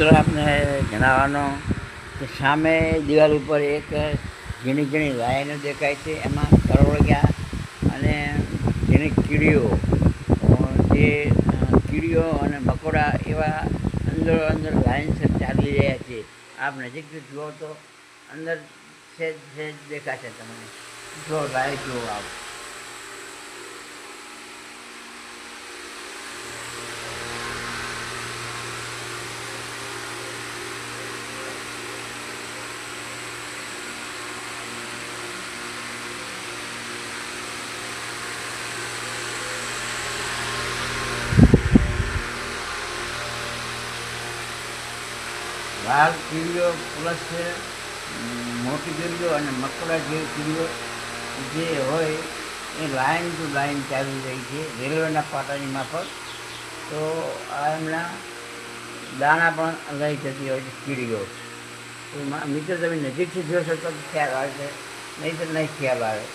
મિત્રો આપને જણાવવાનો કે સામે દિવાલ ઉપર એક ઝીણી ઝીણી લાઈનો દેખાય છે. એમાં કરોળિયા અને ઝીણી કીડીઓ, જે કીડીઓ અને મકોડા એવા અંદર અંદર લાઈનસર ચાલી રહ્યા છે. આપ નજીકથી જુઓ તો અંદર સહેજ સહેજ દેખાશે તમને. જો લાઈવ જુઓ આપ. લાલ કીડીઓ પ્લસ મોટી કીડીઓ અને મકોડા જેવી કીડીઓ જે હોય એ લાઈન ટુ લાઈન ચાલી રહી છે રેલવેના પાટાની માફક. તો આ એમના દાણા પણ લઈ જતી હોય છે કીડીઓ. મિત્રો તમે નજીકથી જોશો તો ખ્યાલ આવે છે, નહીં તો નહીં ખ્યાલ આવે.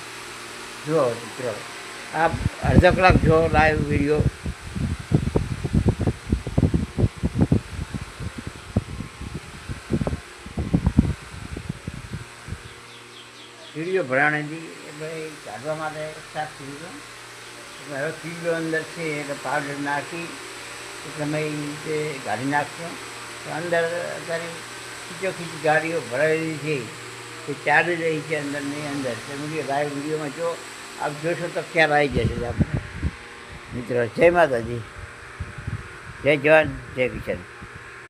જુઓ મિત્રો, આપ અડધો કલાક જુઓ લાઈવ વિડીયો. કીડીઓ ભરાણી એટલે કાઢવા માટે સાફ કીડીઓ. એટલે હવે કીડીઓ અંદર છે એટલે પાવડર નાખી તમે એ રીતે કાઢી નાખશો તો અંદર અત્યારે ખીચોખીચ ગાડીઓ ભરાયેલી છે તે ચાલી રહી છે અંદરની અંદર. તમે લાઈવ વિડીયોમાં જો આપ જોશો તો ખ્યાલ આવી જશે આપણે. મિત્રો જય માતાજી, જય જવાન, જય કિશન.